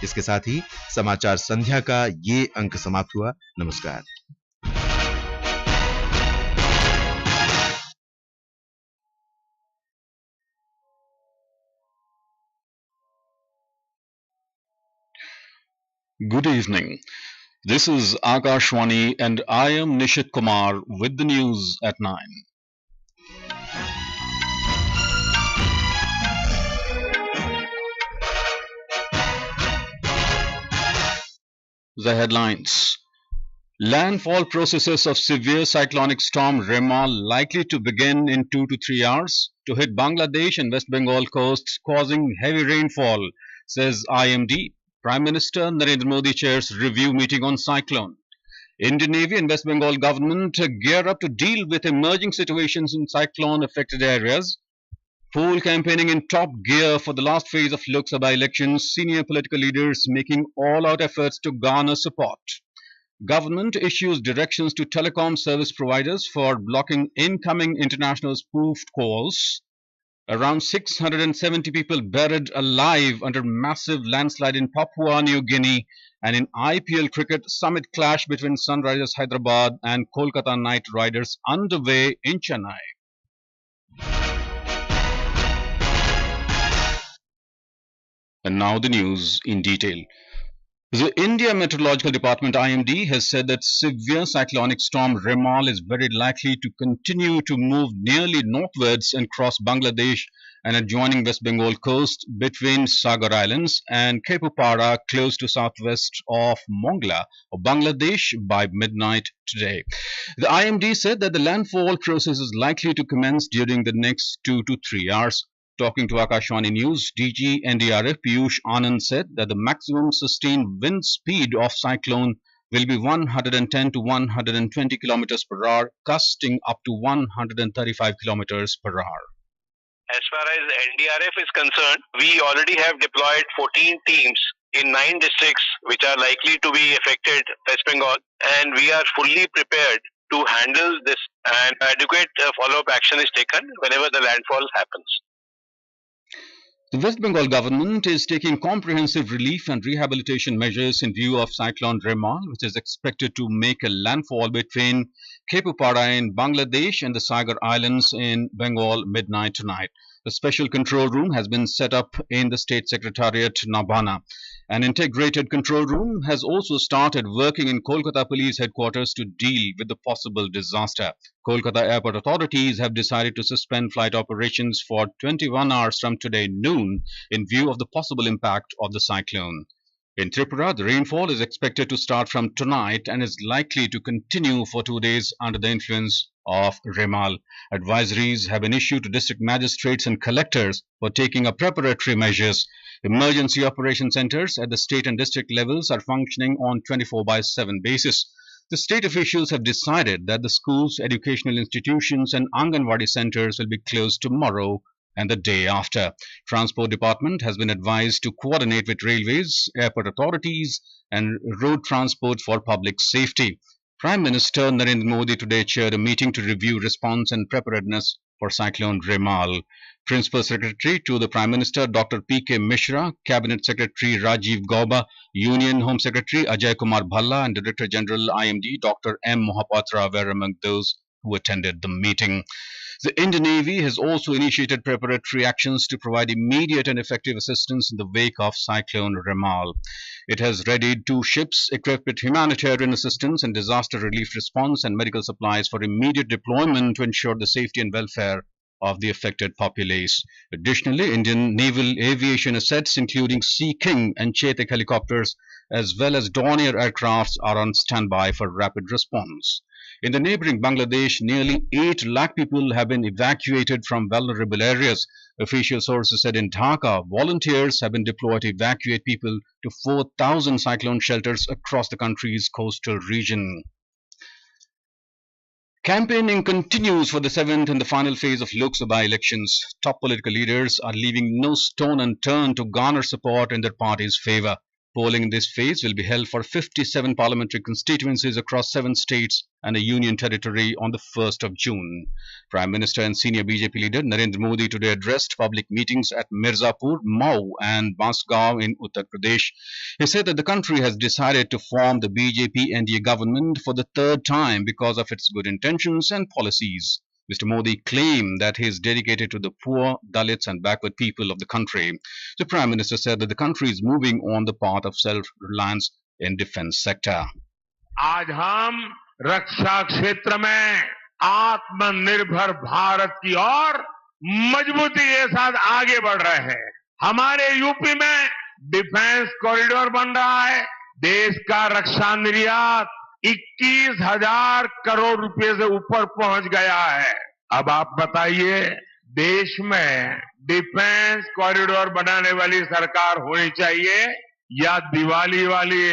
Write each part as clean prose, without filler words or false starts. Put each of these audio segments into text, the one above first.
इसके साथ ही समाचार संध्या का ये अंक समाप्त हुआ। नमस्कार। Good evening. This is Akashwani and I am Nishit Kumar with the news at 9. The headlines. Landfall processes of severe cyclonic storm Remal likely to begin in 2 to 3 hours to hit Bangladesh and West Bengal coasts, causing heavy rainfall, says IMD. Prime Minister Narendra Modi chairs review meeting on cyclone. Indian Navy and West Bengal government gear up to deal with emerging situations in cyclone-affected areas. Poll campaigning in top gear for the last phase of Lok Sabha elections, senior political leaders making all-out efforts to garner support. Government issues directions to telecom service providers for blocking incoming international spoofed calls. Around 670 people buried alive under massive landslide in Papua New Guinea, and in IPL cricket, summit clash between Sunrisers Hyderabad and Kolkata Knight Riders underway in Chennai. And now the news in detail. The India Meteorological Department IMD has said that severe cyclonic storm Remal is very likely to continue to move nearly northwards and cross Bangladesh and adjoining West Bengal coast between Sagar Islands and Kepupara close to southwest of Mongla or Bangladesh by midnight today. The IMD said that the landfall process is likely to commence during the next 2 to 3 hours. Talking to Akashwani News, DG NDRF Piyush Anand said that the maximum sustained wind speed of cyclone will be 110 to 120 kilometers per hour, gusting up to 135 kilometers per hour. As far as NDRF is concerned, we already have deployed 14 teams in 9 districts which are likely to be affected, West Bengal, and we are fully prepared to handle this, and adequate follow-up action is taken whenever the landfall happens. The West Bengal government is taking comprehensive relief and rehabilitation measures in view of Cyclone Remal, which is expected to make a landfall between Kepupara in Bangladesh and the Sagar Islands in Bengal midnight tonight. The special control room has been set up in the State Secretariat, Nabana. An integrated control room has also started working in Kolkata Police Headquarters to deal with the possible disaster. Kolkata Airport authorities have decided to suspend flight operations for 21 hours from today noon in view of the possible impact of the cyclone. In Tripura, the rainfall is expected to start from tonight and is likely to continue for 2 days under the influence of Remal. Advisories have been issued to district magistrates and collectors for taking up preparatory measures. Emergency operation centers at the state and district levels are functioning on 24/7 basis. The state officials have decided that the schools, educational institutions and Anganwadi centers will be closed tomorrow and the day after. Transport Department has been advised to coordinate with railways, airport authorities and road transport for public safety. Prime Minister Narendra Modi today chaired a meeting to review response and preparedness for Cyclone Remal. Principal Secretary to the Prime Minister Dr. P.K. Mishra, Cabinet Secretary Rajiv Gauba, Union Home Secretary Ajay Kumar Bhalla and Director General IMD Dr. M. Mohapatra were among those who attended the meeting. The Indian Navy has also initiated preparatory actions to provide immediate and effective assistance in the wake of Cyclone Remal. It has readied 2 ships equipped with humanitarian assistance and disaster relief response and medical supplies for immediate deployment to ensure the safety and welfare of the affected populace. Additionally, Indian naval aviation assets including Sea King and Chetak helicopters as well as Dornier aircrafts are on standby for rapid response. In the neighboring Bangladesh, nearly 8 lakh people have been evacuated from vulnerable areas. Official sources said in Dhaka, volunteers have been deployed to evacuate people to 4,000 cyclone shelters across the country's coastal region. Campaigning continues for the 7th and the final phase of Lok Sabha elections. Top political leaders are leaving no stone unturned to garner support in their party's favor. Polling in this phase will be held for 57 parliamentary constituencies across 7 states and a union territory on the 1st of June. Prime Minister and senior BJP leader Narendra Modi today addressed public meetings at Mirzapur, Mau and Basgaon in Uttar Pradesh. He said that the country has decided to form the BJP NDA government for the third time because of its good intentions and policies. Mr. Modi claimed that he is dedicated to the poor, Dalits and backward people of the country. The Prime Minister said that the country is moving on the path of self-reliance in defense sector. आज हम रक्षा क्षेत्र में आत्मनिर्भर भारत की ओर मजबूती के साथ आगे बढ़ रहे हैं। हमारे यूपी में डिफेंस कॉरिडोर बन रहा है। देश का रक्षा निर्यात 21,000 करोड़ रुपए से ऊपर पहुंच गया है। अब आप बताइए, देश में डिफेंस कॉरिडोर बनाने वाली सरकार होनी चाहिए या दिवाली वाली?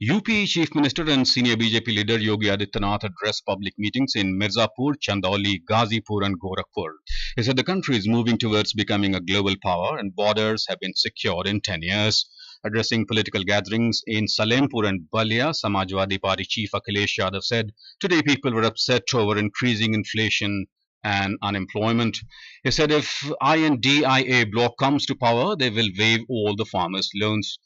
UP Chief Minister and senior BJP leader Yogi Adityanath addressed public meetings in Mirzapur, Chandauli, Ghazipur and Gorakhpur. He said the country is moving towards becoming a global power and borders have been secured in 10 years. Addressing political gatherings in Salempur and Balia, Samajwadi Party Chief Akhilesh Yadav said today people were upset over increasing inflation and unemployment. He said if INDIA bloc comes to power, they will waive all the farmers' loans.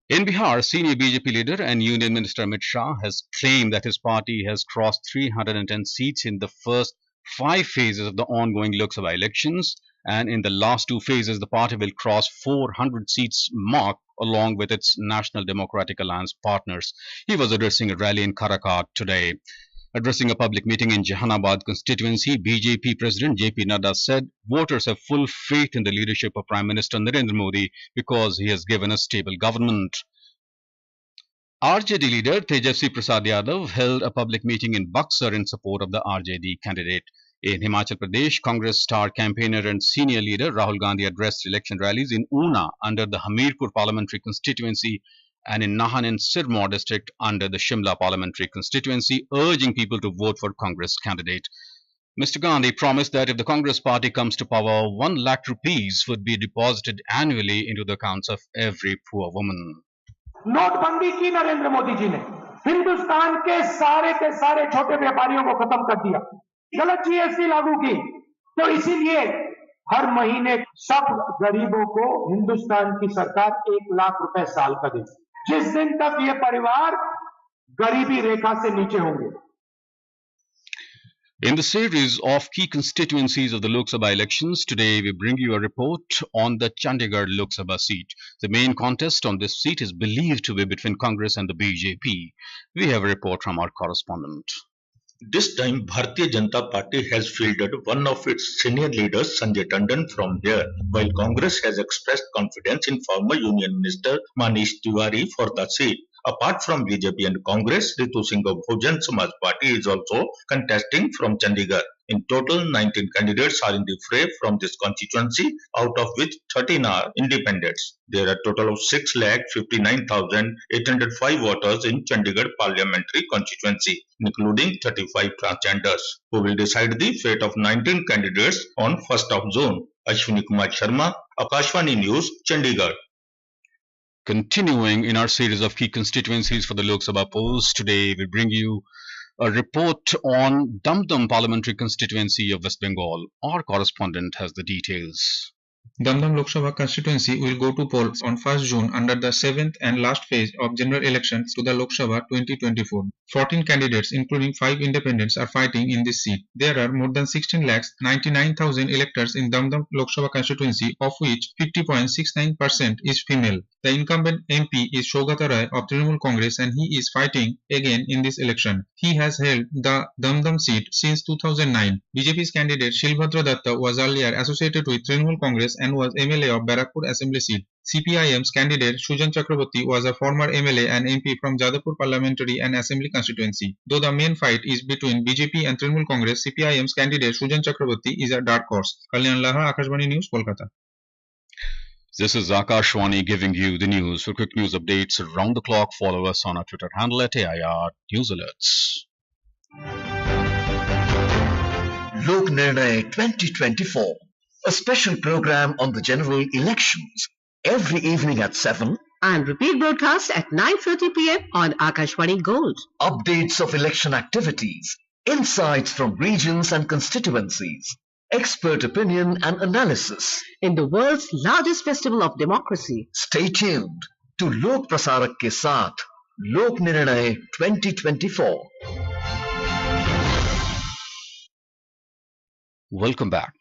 In Bihar, senior BJP leader and Union Minister Amit Shah has claimed that his party has crossed 310 seats in the first 5 phases of the ongoing Lok Sabha elections, and in the last 2 phases the party will cross 400 seats mark along with its National Democratic Alliance partners. He was addressing a rally in Karakat today. Addressing a public meeting in Jahanabad constituency, BJP President JP Nadda said voters have full faith in the leadership of Prime Minister Narendra Modi because he has given a stable government. RJD leader Tejasvi Prasad Yadav held a public meeting in Buxar in support of the RJD candidate. In Himachal Pradesh, Congress star campaigner and senior leader Rahul Gandhi addressed election rallies in Una under the Hamirpur parliamentary constituency and in Nahan and Sirmaur district under the Shimla parliamentary constituency, urging people to vote for Congress candidate. Mr. Gandhi promised that if the Congress party comes to power, 1 lakh rupees would be deposited annually into the accounts of every poor woman. नोटबंदी की नरेंद्र मोदी जी ने हिंदुस्तान के सारे छोटे व्यापारियों को खत्म कर दिया, गलत जीएसटी लागू की, तो इसीलिए हर महीने सब गरीबों को हिंदुस्तान की सरकार 1 लाख रुपए साल का देगी, जिस दिन तक ये परिवार गरीबी रेखा से नीचे होंगे। In the series of key constituencies of the Lok Sabha elections, today we bring you a report on the Chandigarh Lok Sabha seat. The main contest on this seat is believed to be between Congress and the BJP. We have a report from our correspondent. This time, Bharatiya Janata Party has fielded one of its senior leaders, Sanjay Tandon, from here, while Congress has expressed confidence in former Union Minister Manish Tiwari for the seat. Apart from BJP and Congress, Ritu Singh of Bahujan Samaj Party is also contesting from Chandigarh. In total, 19 candidates are in the fray from this constituency, out of which 13 are independents. There are a total of 6,59,805 voters in Chandigarh parliamentary constituency, including 35 transgenders, who will decide the fate of 19 candidates on 1st of June. Ashwini Kumar Sharma, Akashvani News, Chandigarh. Continuing in our series of key constituencies for the Lok Sabha polls, today we bring you a report on Dum parliamentary constituency of West Bengal. Our correspondent has the details. Dum Lok Sabha constituency will go to polls on 1st June under the 7th and last phase of general elections to the Lok Sabha 2024. 14 candidates including 5 independents are fighting in this seat. There are more than 16,99,000 electors in Dum Lok Sabha constituency, of which 50.69% is female. The incumbent MP is Shougata Roy of Trinamool Congress and he is fighting again in this election. He has held the Dum seat since 2009. BJP's candidate Shilbhadra Datta was earlier associated with Trinamool Congress and was MLA of Barakpur Assembly seat. CPIM's candidate Sujan Chakraborty was a former MLA and MP from Jadavpur Parliamentary and Assembly constituency. Though the main fight is between BJP and Trinamool Congress, CPIM's candidate Sujan Chakraborty is a dark horse. Kalyan Laha, Akashvani News, Kolkata. This is Akashvani giving you the news. For quick news updates around the clock, follow us on our Twitter handle at AIR News Alerts. Lok Nirnay 2024, a special program on the general elections. every evening at 7. And repeat broadcast at 9:30 p.m. on Akashvani Gold. Updates of election activities, insights from regions and constituencies, expert opinion and analysis. In the world's largest festival of democracy. Stay tuned to Lok Prasarak ke saath, Lok Nirnay 2024. Welcome back.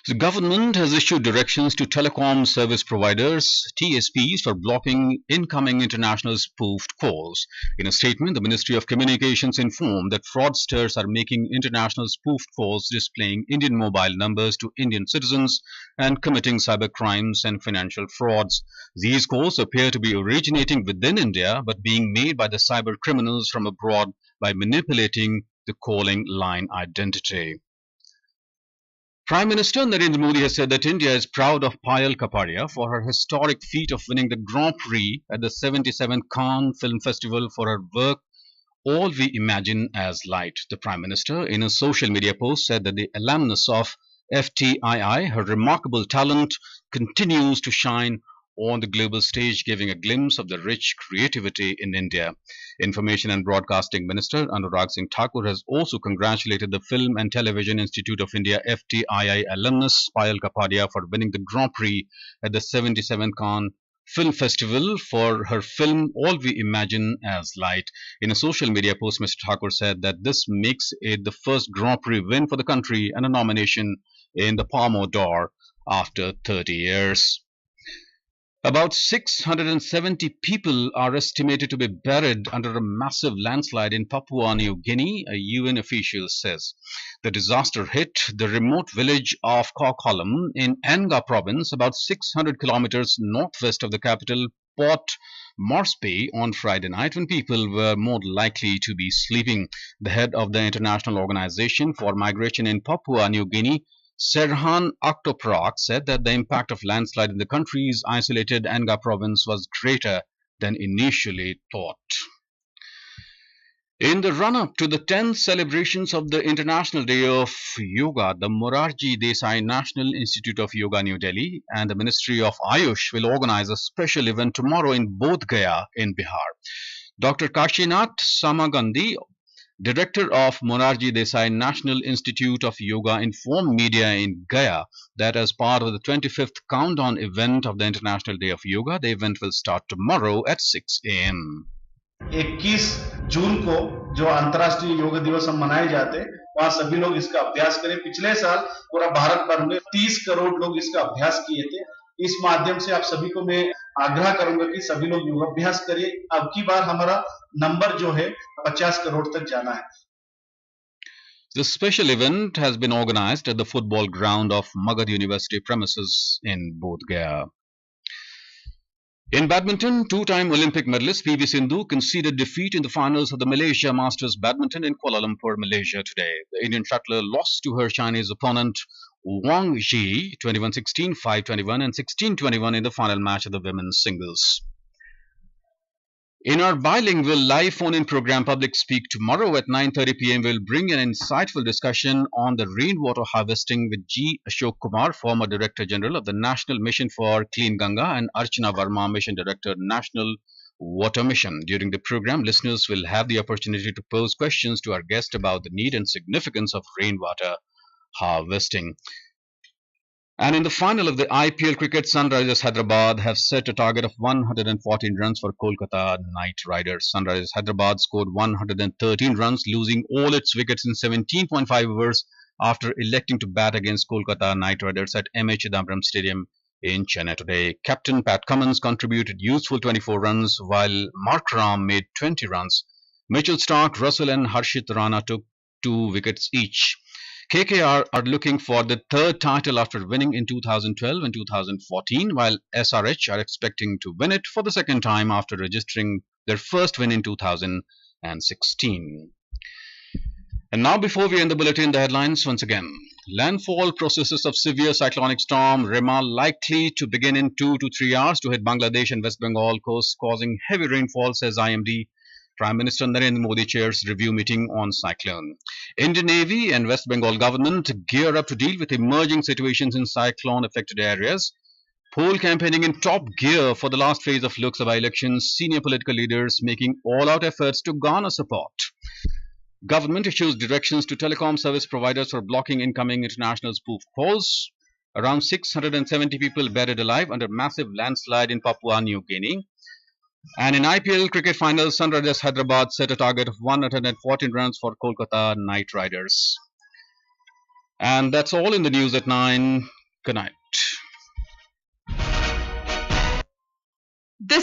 The government has issued directions to telecom service providers, TSPs, for blocking incoming international spoofed calls. In a statement, the Ministry of Communications informed that fraudsters are making international spoofed calls displaying Indian mobile numbers to Indian citizens and committing cyber crimes and financial frauds. These calls appear to be originating within India but being made by the cyber criminals from abroad by manipulating the calling line identity. Prime Minister Narendra Modi has said that India is proud of Payal Kapadia for her historic feat of winning the Grand Prix at the 77th Cannes Film Festival for her work All We Imagine as Light. The Prime Minister, in a social media post, said that the alumnus of FTII, her remarkable talent, continues to shine on the global stage, giving a glimpse of the rich creativity in India. Information and Broadcasting Minister Anurag Singh Thakur has also congratulated the Film and Television Institute of India FTII alumnus Payal Kapadia for winning the Grand Prix at the 77th Cannes Film Festival for her film All We Imagine as Light. In a social media post, Mr. Thakur said that this makes it the first Grand Prix win for the country and a nomination in the Palme d'Or after 30 years. About 670 people are estimated to be buried under a massive landslide in Papua New Guinea, a UN official says. The disaster hit the remote village of Kokolam in Nga province, about 600 kilometers northwest of the capital, Port Moresby, on Friday night when people were more likely to be sleeping. The head of the International Organization for Migration in Papua New Guinea, Serhan Aktoprak, said that the impact of landslide in the country's isolated Nga province was greater than initially thought. In the run-up to the 10th celebrations of the International Day of Yoga, the Morarji Desai National Institute of Yoga, New Delhi, and the Ministry of Ayush will organize a special event tomorrow in Bodh Gaya in Bihar. Dr. Kashinath Samagandhi, Director of Morarji Desai National Institute of Yoga, informed media in Gaya that as part of the 25th countdown event of the International Day of Yoga, the event will start tomorrow at 6 a.m. 21 जून को जो अंतर्राष्ट्रीय योग दिवस हम मनाए जाते हैं, वहां सभी लोग इसका अभ्यास करें। पिछले साल पूरा भारत भर में 30 करोड़ लोग इसका अभ्यास किए थे। इस माध्यम से आप सभी को मैं आग्रह करूंगा कि सभी लोग योगाभ्यास करिए। अब की बार हमारा नंबर जो है 50 करोड़ तक जाना है। The special event has been organized at the football ground of Magad University premises in Bodh Gaya. In badminton, two-time Olympic medalist PV Sindhu conceded defeat in the finals of the Malaysia Masters Badminton in Kuala Lumpur, Malaysia today. The Indian shuttler lost to her Chinese opponent Wang Ji 21-16, 5-21 and 16-21 in the final match of the women's singles. In our bilingual live phone-in program Public Speak tomorrow at 9:30 p.m. we'll bring an insightful discussion on the rainwater harvesting with G. Ashok Kumar, former Director General of the National Mission for Clean Ganga, and Archana Verma, Mission Director, National Water Mission. During the program, listeners will have the opportunity to pose questions to our guest about the need and significance of rainwater harvesting. And in the final of the IPL cricket, Sunrisers Hyderabad have set a target of 114 runs for Kolkata Knight Riders. Sunrisers Hyderabad scored 113 runs, losing all its wickets in 17.5 overs after electing to bat against Kolkata Knight Riders at M.A. Chidambaram Stadium in Chennai today. Captain Pat Cummins contributed useful 24 runs, while Mark Ram made 20 runs. Mitchell Stark, Russell and Harshit Rana took 2 wickets each. KKR are looking for the third title after winning in 2012 and 2014, while SRH are expecting to win it for the second time after registering their first win in 2016. And now, before we end the bulletin, the headlines once again. Landfall processes of severe cyclonic storm Remal likely to begin in 2 to 3 hours to hit Bangladesh and West Bengal coast, causing heavy rainfall, says IMD. Prime Minister Narendra Modi chairs review meeting on cyclone. Indian Navy and West Bengal government gear up to deal with emerging situations in cyclone affected areas. Poll campaigning in top gear for the last phase of Lok Sabha elections, senior political leaders making all-out efforts to garner support. Government issues directions to telecom service providers for blocking incoming international spoof calls. Around 670 people buried alive under massive landslide in Papua New Guinea. And in IPL cricket final, Sunrisers Hyderabad set a target of 114 runs for Kolkata Knight Riders. And that's all in the news at 9. Good night. This